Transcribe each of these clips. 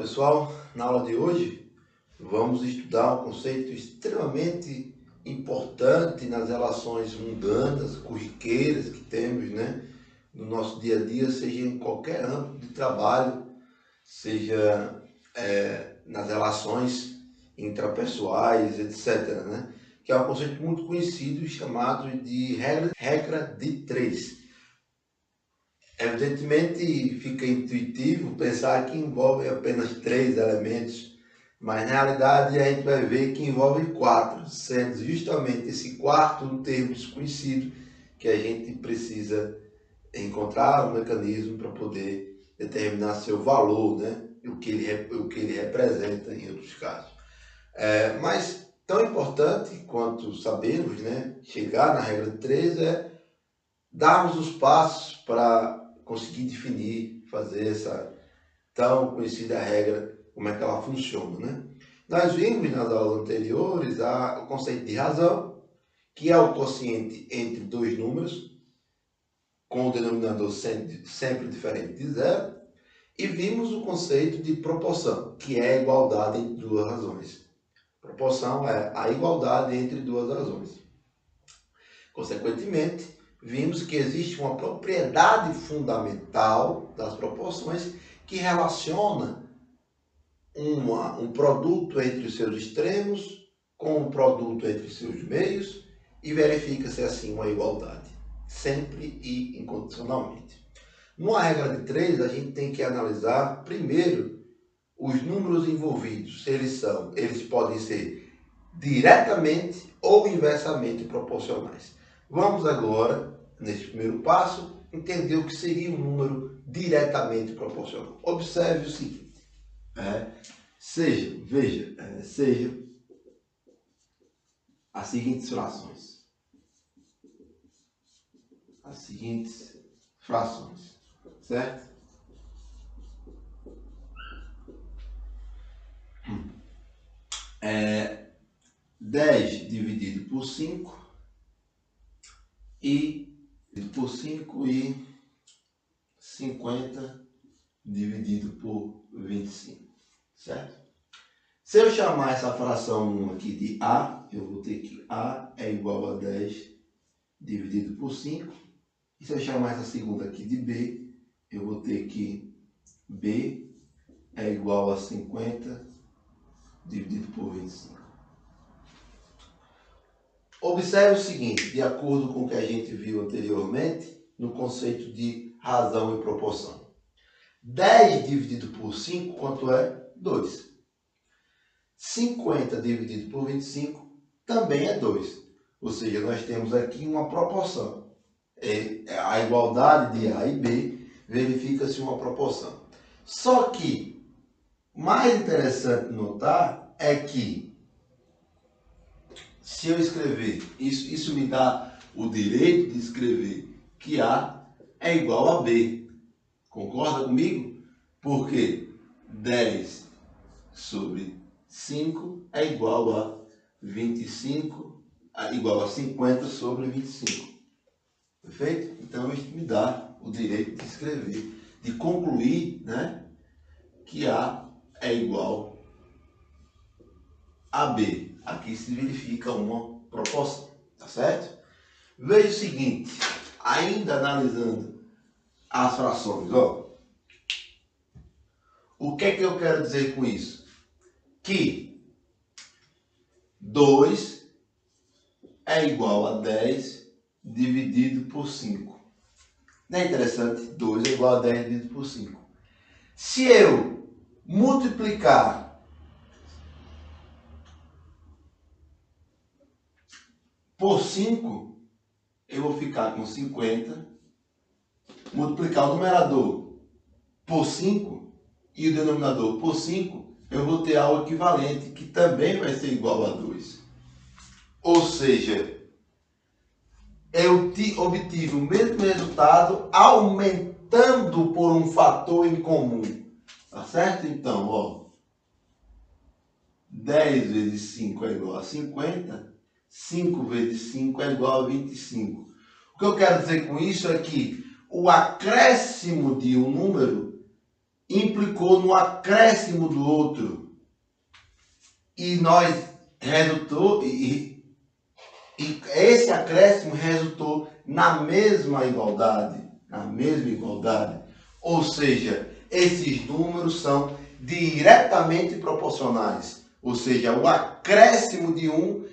pessoal, na aula de hoje vamos estudar um conceito extremamente importante nas relações mundanas, corriqueiras que temos, no nosso dia a dia, seja em qualquer âmbito de trabalho, seja nas relações intrapessoais, etc., que é um conceito muito conhecido chamado de regra de 3. Evidentemente, fica intuitivo pensar que envolve apenas 3 elementos, mas na realidade a gente vai ver que envolve 4, sendo justamente esse quarto um termo desconhecido que a gente precisa encontrar um mecanismo para poder determinar seu valor, o que ele representa em outros casos. Mas tão importante quanto sabemos, chegar na regra de 3 é darmos os passos para conseguir definir, fazer essa tão conhecida regra, como é que ela funciona, Nós vimos nas aulas anteriores o conceito de razão, que é o quociente entre dois números, com o denominador sempre diferente de zero, e vimos o conceito de proporção, que é a igualdade entre duas razões. Proporção é a igualdade entre duas razões. Consequentemente, vimos que existe uma propriedade fundamental das proporções que relaciona um produto entre os seus extremos com um produto entre os seus meios e verifica-se assim uma igualdade, sempre e incondicionalmente. Numa regra de 3, a gente tem que analisar primeiro os números envolvidos. Eles podem ser diretamente ou inversamente proporcionais. Vamos agora, nesse primeiro passo, entender o que seria um número diretamente proporcional. Observe o seguinte, seja as seguintes frações. Certo? 10 dividido por 5 e 50 dividido por 25, certo? Se eu chamar essa fração 1 aqui de A, eu vou ter que A é igual a 10 dividido por 5. E se eu chamar essa segunda aqui de B, eu vou ter que B é igual a 50 dividido por 25. Observe o seguinte, de acordo com o que a gente viu anteriormente, no conceito de razão e proporção. 10 dividido por 5, quanto é? 2. 50 dividido por 25 também é 2. Ou seja, nós temos aqui uma proporção. A igualdade de A e B verifica-se uma proporção. Só que, mais interessante notar é que, se eu escrever, isso me dá o direito de escrever que A é igual a B. Concorda comigo? Porque 10 sobre 5 é igual a 25, igual a 50 sobre 25. Perfeito? Então, isso me dá o direito de escrever, de concluir, que A é igual a B. Aqui se verifica uma proporção, tá certo? Veja o seguinte, ainda analisando as frações, o que é que eu quero dizer com isso? Que 2 é igual a 10 dividido por 5. Não é interessante? 2 é igual a 10 dividido por 5. Se eu multiplicar por 5, eu vou ficar com 50. Multiplicar o numerador por 5 e o denominador por 5, eu vou ter algo equivalente, que também vai ser igual a 2. Ou seja, eu obtive o mesmo resultado aumentando por um fator em comum. Tá certo? Então, 10 vezes 5 é igual a 50. 5 vezes 5 é igual a 25. O que eu quero dizer com isso é que o acréscimo de um número implicou no acréscimo do outro e esse acréscimo resultou na mesma igualdade, ou seja, esses números são diretamente proporcionais, ou seja, o acréscimo de um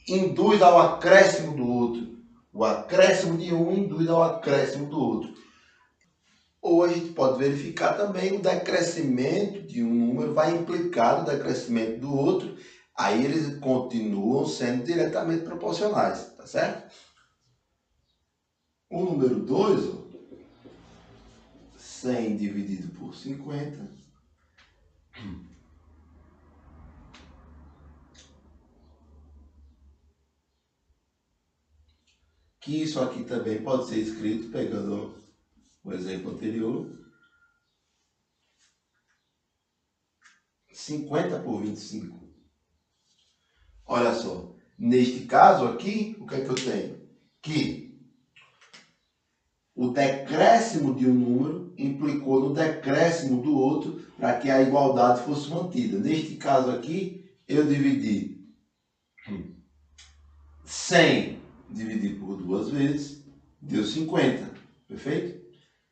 induz ao acréscimo do outro, o acréscimo de um induz ao acréscimo do outro. Ou a gente pode verificar também o decrescimento de um número vai implicar no decrescimento do outro, aí eles continuam sendo diretamente proporcionais, tá certo? O número 2, 100 dividido por 50, que isso aqui também pode ser escrito pegando o exemplo anterior, 50 por 25. Olha só, neste caso aqui, o que é que eu tenho? Que o decréscimo de um número implicou no decréscimo do outro para que a igualdade fosse mantida. Neste caso aqui, eu dividi 100 dividido por 2 vezes, deu 50, perfeito?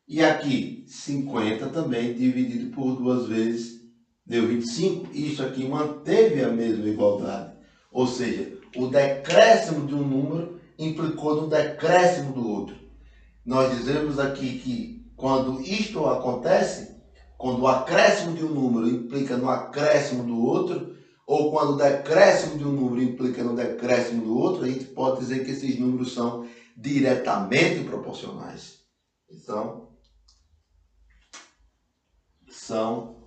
E aqui, 50 também dividido por 2 vezes, deu 25. Isso aqui manteve a mesma igualdade. Ou seja, o decréscimo de um número implicou no decréscimo do outro. Nós dizemos aqui que quando isto acontece, quando o acréscimo de um número implica no acréscimo do outro, ou quando o decréscimo de um número implica no decréscimo do outro, a gente pode dizer que esses números são diretamente proporcionais. Então, são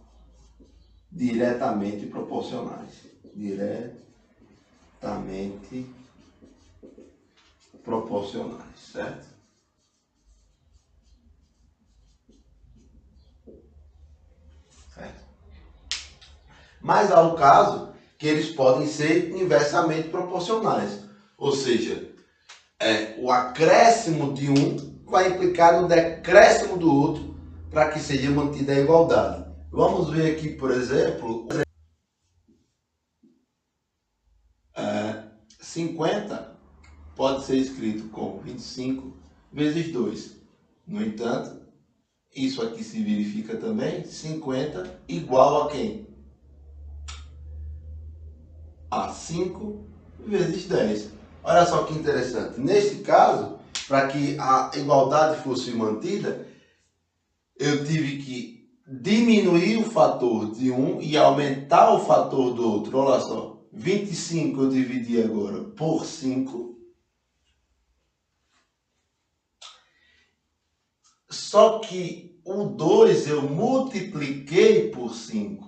diretamente proporcionais. Diretamente proporcionais, certo? Mas há o caso que eles podem ser inversamente proporcionais. Ou seja, o acréscimo de um vai implicar no decréscimo do outro para que seja mantida a igualdade. Vamos ver aqui, por exemplo, 50 pode ser escrito como 25 vezes 2. No entanto, isso aqui se verifica também, 50 igual a quem? A 5 vezes 10. Olha só que interessante. Neste caso, para que a igualdade fosse mantida, eu tive que diminuir o fator de um e aumentar o fator do outro. Olha só, 25 eu dividi agora por 5. Só que o 2 eu multipliquei por 5.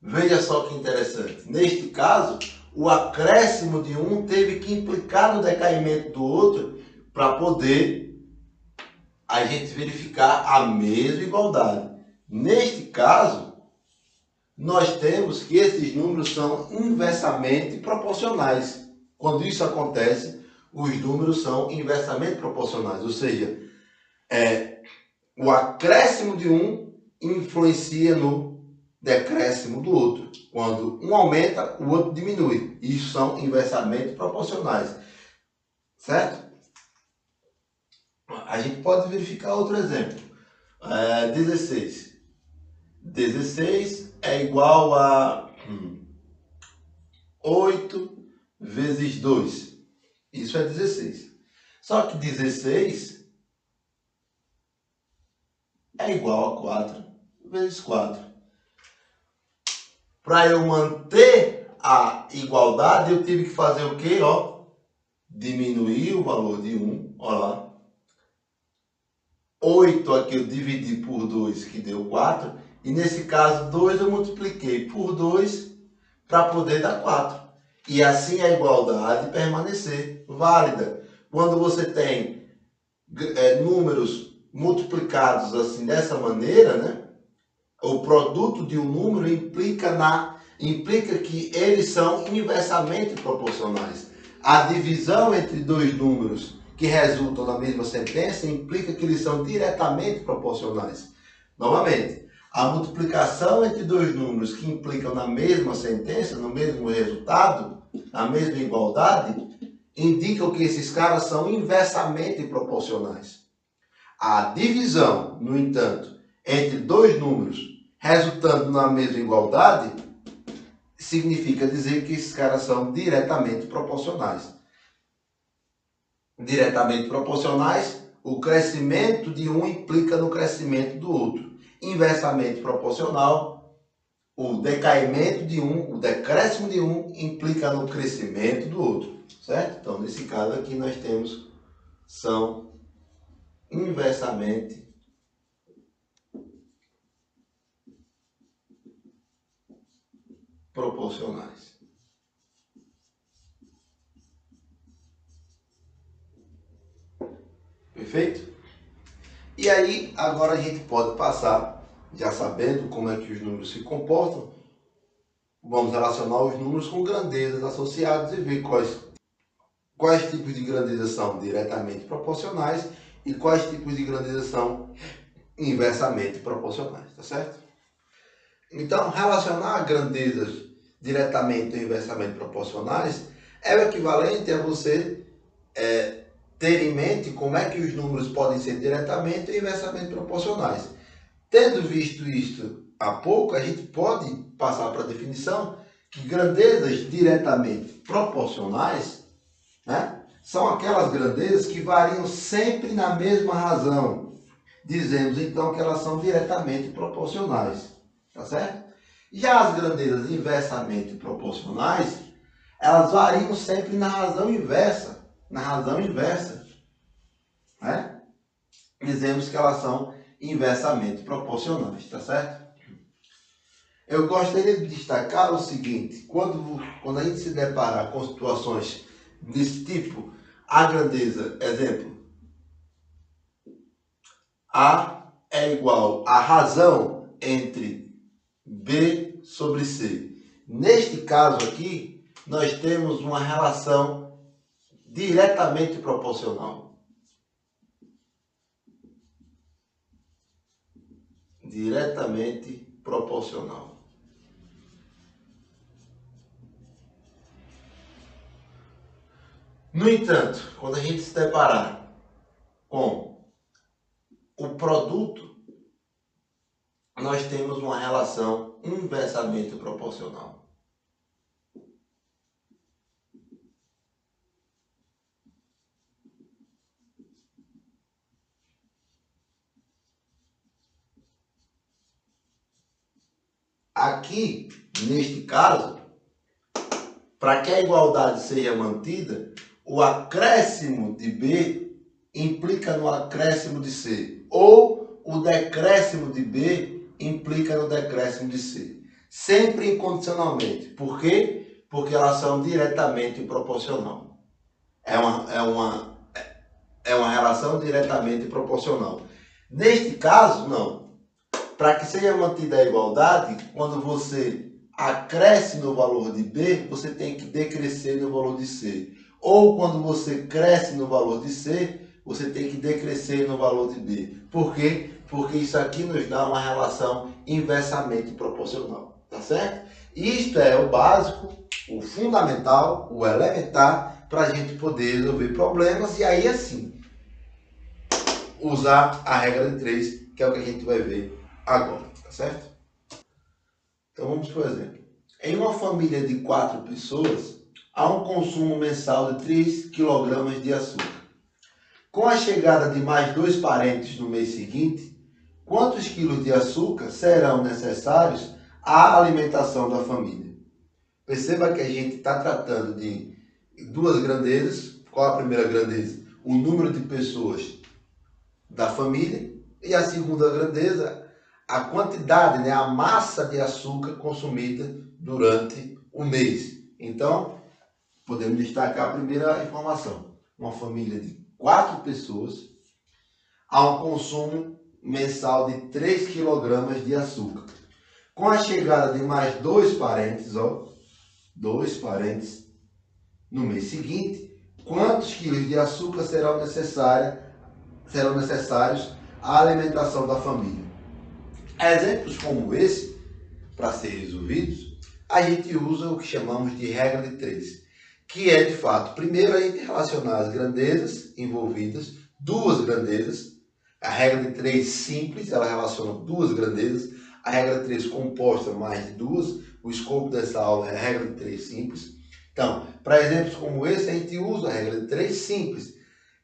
Veja só que interessante. Neste caso, o acréscimo de um teve que implicar no decaimento do outro para poder a gente verificar a mesma igualdade. Neste caso, nós temos que esses números são inversamente proporcionais. Quando isso acontece, os números são inversamente proporcionais, ou seja, o acréscimo de um influencia no decréscimo do outro. Quando um aumenta, o outro diminui. Isso são inversamente proporcionais. Certo? A gente pode verificar outro exemplo. 16. 16 é igual a 8 vezes 2. Isso é 16. Só que 16 é igual a 4 vezes 4. Para eu manter a igualdade, eu tive que fazer o quê? Diminuir o valor de 1. Olha lá. 8 aqui eu dividi por 2, que deu 4. E nesse caso, 2 eu multipliquei por 2 para poder dar 4. E assim a igualdade permanecer válida. Quando você tem números multiplicados assim dessa maneira, né? O produto de um número implica que eles são inversamente proporcionais. A divisão entre dois números que resultam da mesma sentença implica que eles são diretamente proporcionais. Novamente, A multiplicação entre dois números que implicam na mesma sentença, no mesmo resultado, na mesma igualdade, indicam que esses caras são inversamente proporcionais. A divisão, no entanto, entre dois números resultando na mesma igualdade, significa dizer que esses caras são diretamente proporcionais. Diretamente proporcionais, o crescimento de um implica no crescimento do outro. Inversamente proporcional, o decaimento de um, o decréscimo de um implica no crescimento do outro, certo? Então, nesse caso aqui nós temos, são inversamente proporcionais. Perfeito? E aí, agora a gente pode passar, já sabendo como é que os números se comportam, vamos relacionar os números com grandezas associadas e ver quais tipos de grandezas são diretamente proporcionais e quais tipos de grandezas são inversamente proporcionais, tá certo? Então, relacionar grandezas diretamente ou inversamente proporcionais é o equivalente a você ter em mente como é que os números podem ser diretamente ou inversamente proporcionais. Tendo visto isto há pouco, a gente pode passar para a definição que grandezas diretamente proporcionais, né, são aquelas grandezas que variam sempre na mesma razão. Dizemos então que elas são diretamente proporcionais, tá certo? Já as grandezas inversamente proporcionais, elas variam sempre na razão inversa, né? Dizemos que elas são inversamente proporcionais, tá certo? Eu gostaria de destacar o seguinte: quando a gente se deparar com situações desse tipo, a grandeza, exemplo, A é igual à razão entre B sobre C. Neste caso aqui, nós temos uma relação diretamente proporcional. Diretamente proporcional. No entanto, quando a gente se deparar com o produto, nós temos uma relação inversamente proporcional. Aqui, neste caso, para que a igualdade seja mantida, o acréscimo de B implica no acréscimo de C, ou o decréscimo de B implica no decréscimo de C. Sempre incondicionalmente. Por quê? Porque elas são diretamente proporcional. É uma relação diretamente proporcional. Neste caso, não. Para que seja mantida a igualdade, quando você acresce no valor de B, você tem que decrescer no valor de C. Ou quando você cresce no valor de C, você tem que decrescer no valor de B. Por quê? Porque isso aqui nos dá uma relação inversamente proporcional. Tá certo? Isto é o básico, o fundamental, o elementar, para a gente poder resolver problemas e aí assim usar a regra de 3, que é o que a gente vai ver agora, tá certo? Então vamos por exemplo. Em uma família de 4 pessoas, há um consumo mensal de 3 kg de açúcar. Com a chegada de mais 2 parentes no mês seguinte, quantos quilos de açúcar serão necessários à alimentação da família? Perceba que a gente está tratando de duas grandezas. Qual a primeira grandeza? O número de pessoas da família. E a segunda grandeza, a quantidade, né, a massa de açúcar consumida durante o mês. Então, podemos destacar a primeira informação. Uma família de 4 pessoas, há um consumo mensal de 3 kg de açúcar. Com a chegada de mais 2 parentes, 2 parentes no mês seguinte, quantos quilos de açúcar serão necessários à alimentação da família? Exemplos como esse, para ser resolvidos, a gente usa o que chamamos de regra de 3, que é, de fato, primeiro a gente relacionar as grandezas envolvidas, duas grandezas. A regra de 3 simples, ela relaciona duas grandezas. A regra de 3 composta mais de duas. O escopo dessa aula é a regra de 3 simples. Então, para exemplos como esse, a gente usa a regra de 3 simples,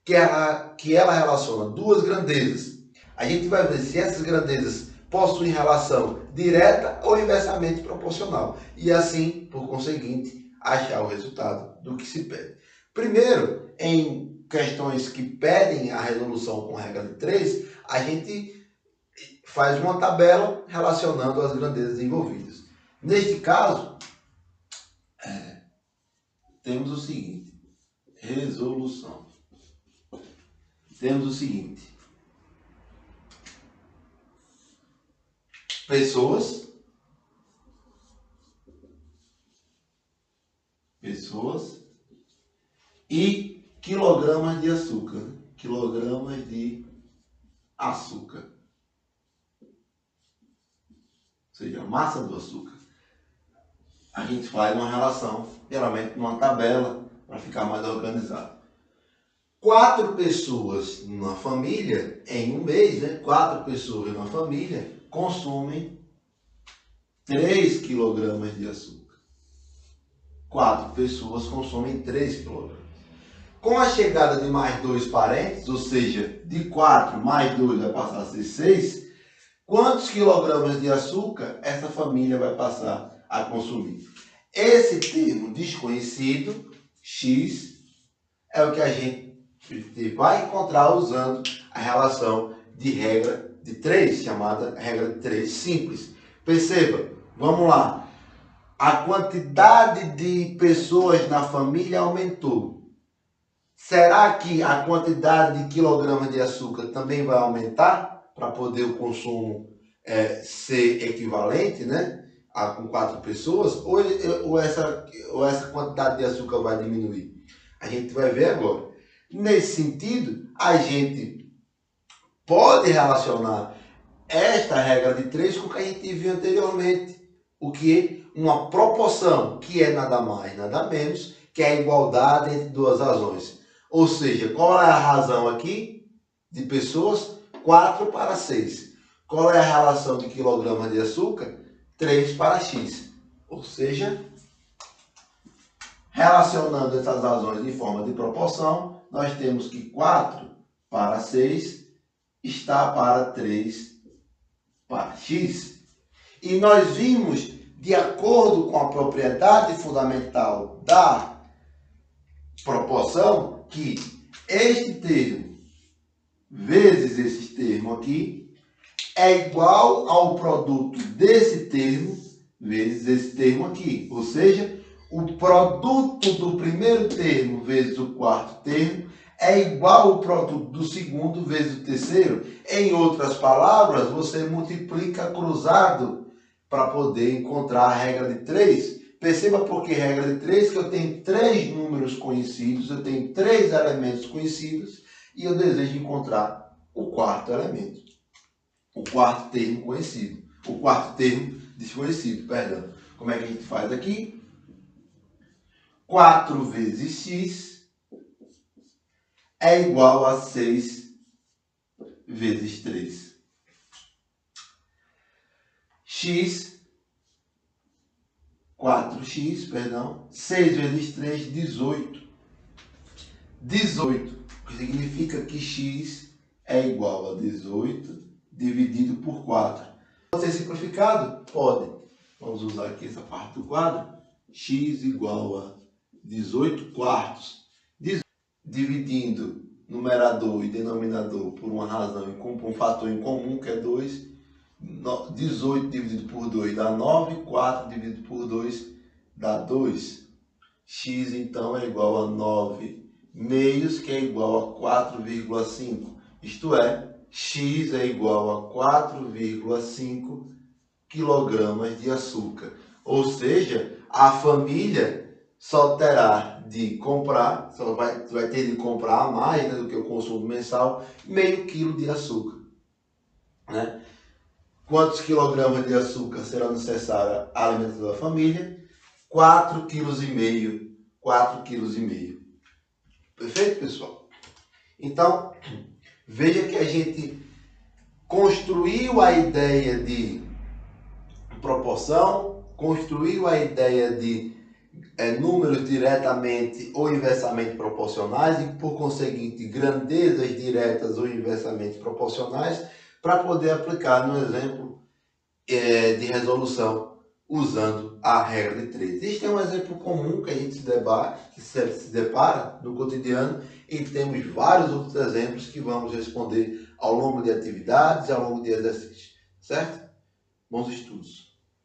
que ela relaciona duas grandezas. A gente vai ver se essas grandezas possuem relação direta ou inversamente proporcional. E assim, por conseguinte, achar o resultado do que se pede. Primeiro, em questões que pedem a resolução com regra de 3, a gente faz uma tabela relacionando as grandezas envolvidas. Neste caso, temos o seguinte, resolução. Temos o seguinte, pessoas e quilogramas de açúcar. Quilogramas de açúcar. Ou seja, a massa do açúcar. A gente faz uma relação, geralmente numa tabela, para ficar mais organizado. 4 pessoas numa família, em um mês, né? 4 pessoas numa família consomem 3 quilogramas de açúcar. 4 pessoas consomem 3 quilogramas. Com a chegada de mais 2 parentes, ou seja, de 4 mais 2 vai passar a ser 6, quantos quilogramas de açúcar essa família vai passar a consumir? Esse termo desconhecido, X, é o que a gente vai encontrar usando a relação de regra de 3, chamada regra de 3 simples. Perceba, vamos lá. A quantidade de pessoas na família aumentou. Será que a quantidade de quilogramas de açúcar também vai aumentar para poder o consumo ser equivalente, né? Com 4 pessoas? Ou essa quantidade de açúcar vai diminuir? A gente vai ver agora. Nesse sentido, a gente pode relacionar esta regra de 3 com o que a gente viu anteriormente. O que? Uma proporção, que é nada mais, nada menos, que é a igualdade entre duas razões. Ou seja, qual é a razão aqui de pessoas? 4 para 6. Qual é a relação de quilogramas de açúcar? 3 para X. Ou seja, relacionando essas razões de forma de proporção, nós temos que 4 para 6 está para 3 para X. E nós vimos, de acordo com a propriedade fundamental da proporção, que este termo vezes esse termo aqui é igual ao produto desse termo vezes esse termo aqui. Ou seja, o produto do primeiro termo vezes o quarto termo é igual ao produto do segundo vezes o terceiro. Em outras palavras, você multiplica cruzado para poder encontrar a regra de 3. Perceba por que regra de 3, que eu tenho 3 números conhecidos, eu tenho 3 elementos conhecidos e eu desejo encontrar o quarto elemento. O quarto termo conhecido. O quarto termo desconhecido, perdão. Como é que a gente faz aqui? 4 vezes x é igual a 6 vezes 3. X, 4x, perdão, 6 vezes 3, 18. 18, que significa que x é igual a 18 dividido por 4. Pode ser simplificado? Pode. Vamos usar aqui essa parte do quadro. X igual a 18 quartos. Dividindo numerador e denominador por uma razão, por um fator em comum, que é 2. 18 dividido por 2 dá 9. 4 dividido por 2 dá 2. X, então, é igual a 9 meios, que é igual a 4,5. Isto é, X é igual a 4,5 quilogramas de açúcar. Ou seja, a família só terá de comprar, só vai ter de comprar a mais, né, do que o consumo mensal, meio quilo de açúcar. Né? Quantos quilogramas de açúcar serão necessários à alimentação da família? 4,5 kg. 4,5 kg. Perfeito, pessoal? Então, veja que a gente construiu a ideia de proporção, construiu a ideia de números diretamente ou inversamente proporcionais e, por conseguinte, grandezas diretas ou inversamente proporcionais, para poder aplicar no exemplo de resolução usando a regra de 3. Este é um exemplo comum que a gente se depara no cotidiano, e temos vários outros exemplos que vamos responder ao longo de atividades, ao longo de exercícios, certo? Bons estudos!